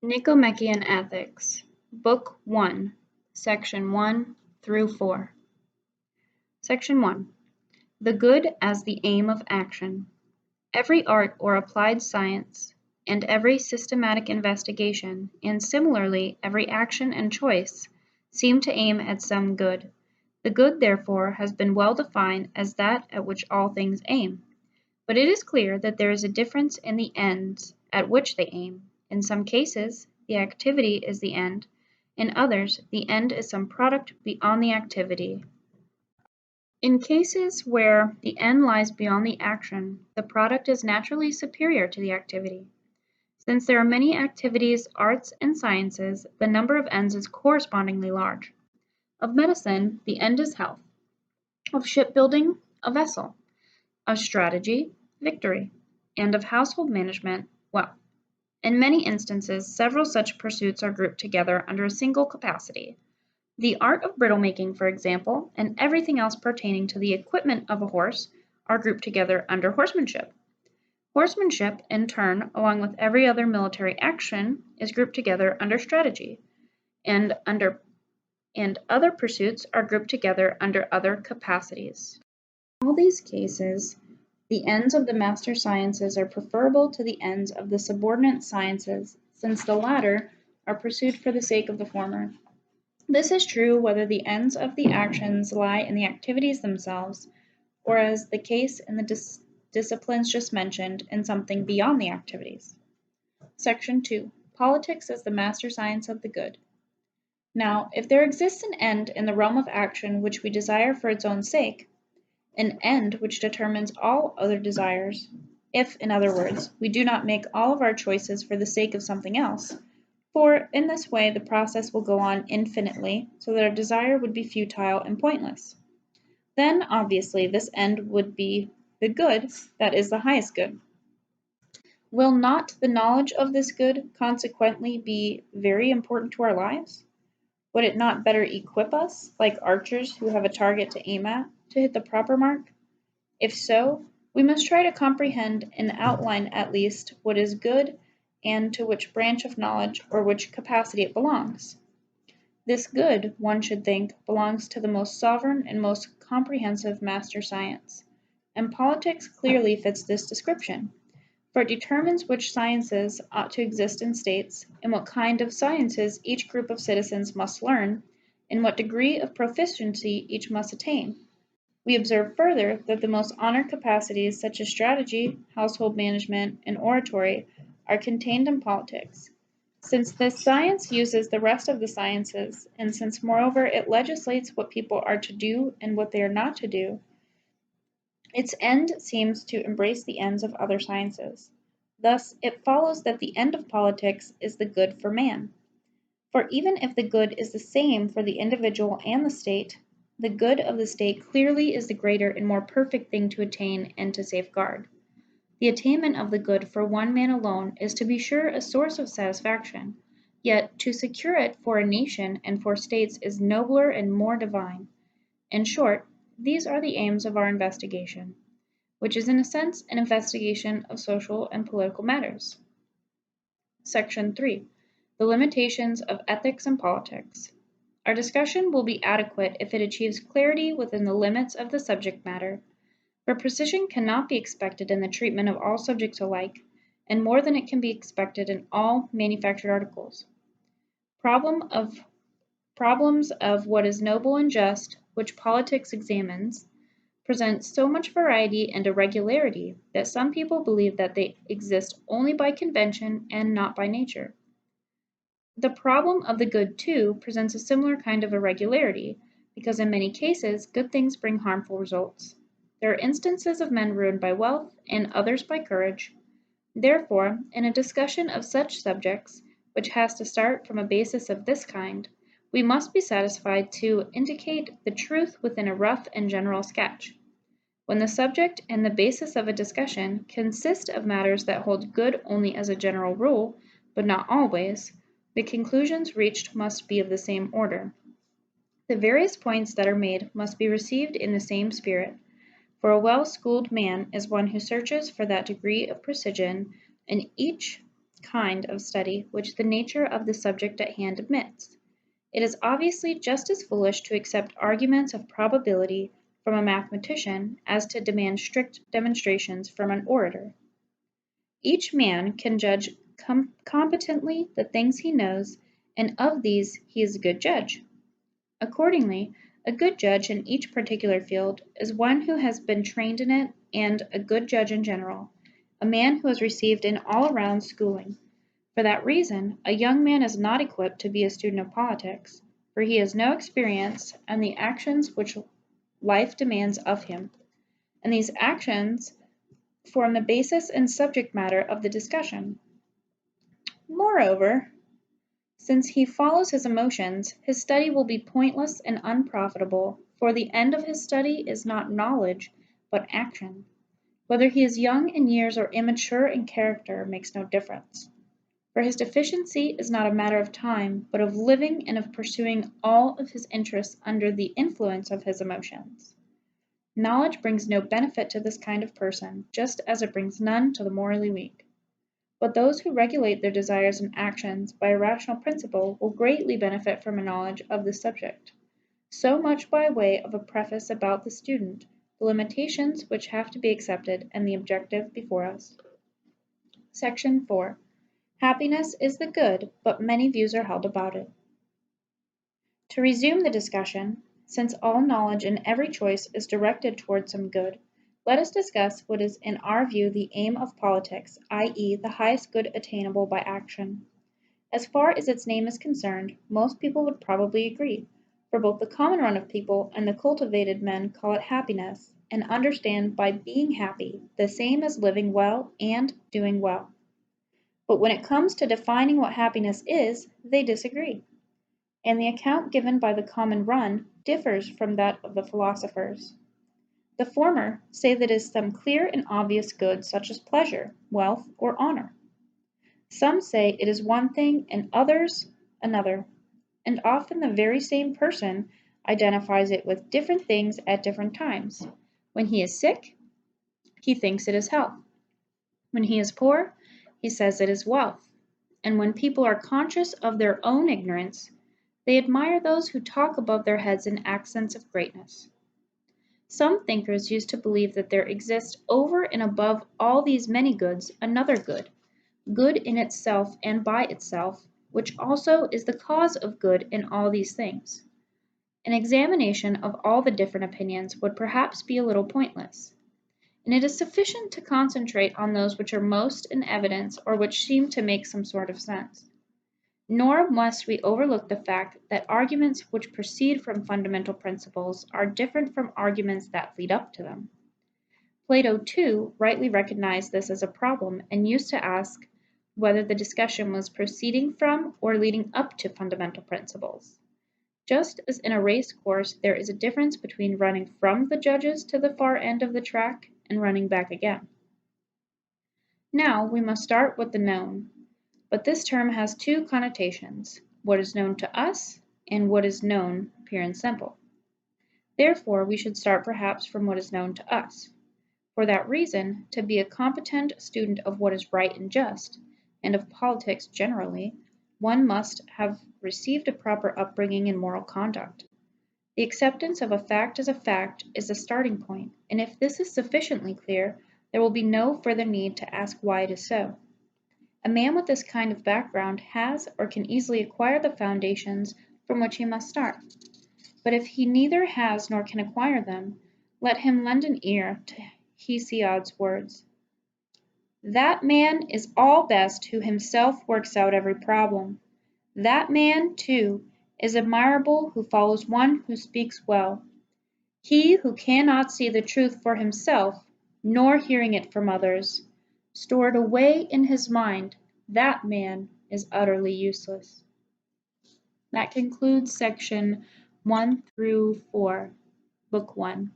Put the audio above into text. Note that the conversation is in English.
Nicomachean Ethics, Book 1, Section 1 through 4. Section 1. The good as the aim of action. Every art or applied science, and every systematic investigation, and similarly every action and choice, seem to aim at some good. The good, therefore, has been well defined as that at which all things aim. But it is clear that there is a difference in the ends at which they aim. In some cases, the activity is the end; in others, the end is some product beyond the activity. In cases where the end lies beyond the action, the product is naturally superior to the activity. Since there are many activities, arts, and sciences, the number of ends is correspondingly large. Of medicine, the end is health; of shipbuilding, a vessel; of strategy, victory; and of household management, wealth. In many instances, several such pursuits are grouped together under a single capacity. The art of bridle making, for example, and everything else pertaining to the equipment of a horse, are grouped together under horsemanship. Horsemanship, in turn, along with every other military action, is grouped together under strategy, and other pursuits are grouped together under other capacities. In all these cases, the ends of the master sciences are preferable to the ends of the subordinate sciences, since the latter are pursued for the sake of the former. This is true whether the ends of the actions lie in the activities themselves, or, as the case in the disciplines just mentioned, in something beyond the activities. Section 2. Politics as the master science of the good. Now, if there exists an end in the realm of action which we desire for its own sake, an end which determines all other desires, if, in other words, we do not make all of our choices for the sake of something else, for in this way the process will go on infinitely, so that our desire would be futile and pointless. Then, obviously, this end would be the good that is the highest good. Will not the knowledge of this good consequently be very important to our lives? Would it not better equip us, like archers who have a target to aim at, to hit the proper mark? If so, we must try to comprehend in outline at least what is good and to which branch of knowledge or which capacity it belongs. This good, one should think, belongs to the most sovereign and most comprehensive master science, and politics clearly fits this description, for it determines which sciences ought to exist in states, and what kind of sciences each group of citizens must learn, and what degree of proficiency each must attain. We observe further that the most honored capacities such as strategy, household management, and oratory are contained in politics. Since this science uses the rest of the sciences, and since moreover it legislates what people are to do and what they are not to do, its end seems to embrace the ends of other sciences. Thus it follows that the end of politics is the good for man. For even if the good is the same for the individual and the state, the good of the state clearly is the greater and more perfect thing to attain and to safeguard. The attainment of the good for one man alone is to be sure a source of satisfaction, yet to secure it for a nation and for states is nobler and more divine. In short, these are the aims of our investigation, which is in a sense an investigation of social and political matters. Section 3. The limitations of ethics and politics. Our discussion will be adequate if it achieves clarity within the limits of the subject matter, for precision cannot be expected in the treatment of all subjects alike, and more than it can be expected in all manufactured articles. Problems of what is noble and just, which politics examines, present so much variety and irregularity that some people believe that they exist only by convention and not by nature. The problem of the good, too, presents a similar kind of irregularity, because in many cases good things bring harmful results. There are instances of men ruined by wealth, and others by courage. Therefore, in a discussion of such subjects, which has to start from a basis of this kind, we must be satisfied to indicate the truth within a rough and general sketch. When the subject and the basis of a discussion consist of matters that hold good only as a general rule, but not always, the conclusions reached must be of the same order. The various points that are made must be received in the same spirit, for a well-schooled man is one who searches for that degree of precision in each kind of study which the nature of the subject at hand admits. It is obviously just as foolish to accept arguments of probability from a mathematician as to demand strict demonstrations from an orator. Each man can judge competently the things he knows, and of these he is a good judge. Accordingly, a good judge in each particular field is one who has been trained in it, and a good judge in general, a man who has received an all-around schooling. For that reason, a young man is not equipped to be a student of politics, for he has no experience in the actions which life demands of him, and these actions form the basis and subject matter of the discussion. Moreover, since he follows his emotions, his study will be pointless and unprofitable, for the end of his study is not knowledge, but action. Whether he is young in years or immature in character makes no difference, for his deficiency is not a matter of time, but of living and of pursuing all of his interests under the influence of his emotions. Knowledge brings no benefit to this kind of person, just as it brings none to the morally weak. But those who regulate their desires and actions by a rational principle will greatly benefit from a knowledge of this subject. So much by way of a preface about the student, the limitations which have to be accepted, and the objective before us. Section 4. Happiness is the good, but many views are held about it. To resume the discussion, since all knowledge and every choice is directed toward some good, let us discuss what is in our view the aim of politics, i.e., the highest good attainable by action. As far as its name is concerned, most people would probably agree, for both the common run of people and the cultivated men call it happiness, and understand by being happy the same as living well and doing well. But when it comes to defining what happiness is, they disagree, and the account given by the common run differs from that of the philosophers. The former say that it is some clear and obvious good such as pleasure, wealth, or honor. Some say it is one thing and others another, and often the very same person identifies it with different things at different times. When he is sick, he thinks it is health. When he is poor, he says it is wealth. And when people are conscious of their own ignorance, they admire those who talk above their heads in accents of greatness. Some thinkers used to believe that there exists over and above all these many goods another good, good in itself and by itself, which also is the cause of good in all these things. An examination of all the different opinions would perhaps be a little pointless, and it is sufficient to concentrate on those which are most in evidence or which seem to make some sort of sense. Nor must we overlook the fact that arguments which proceed from fundamental principles are different from arguments that lead up to them. Plato, too, rightly recognized this as a problem and used to ask whether the discussion was proceeding from or leading up to fundamental principles. Just as in a race course there is a difference between running from the judges to the far end of the track and running back again. Now we must start with the known. But this term has two connotations, what is known to us and what is known pure and simple. Therefore, we should start perhaps from what is known to us. For that reason, to be a competent student of what is right and just, and of politics generally, one must have received a proper upbringing in moral conduct. The acceptance of a fact as a fact is the starting point, and if this is sufficiently clear, there will be no further need to ask why it is so. A man with this kind of background has or can easily acquire the foundations from which he must start. But if he neither has nor can acquire them, let him lend an ear to Hesiod's words. That man is all best who himself works out every problem. That man, too, is admirable who follows one who speaks well. He who cannot see the truth for himself, nor hearing it from others, stored away in his mind, that man is utterly useless. That concludes section 1 through 4, book 1.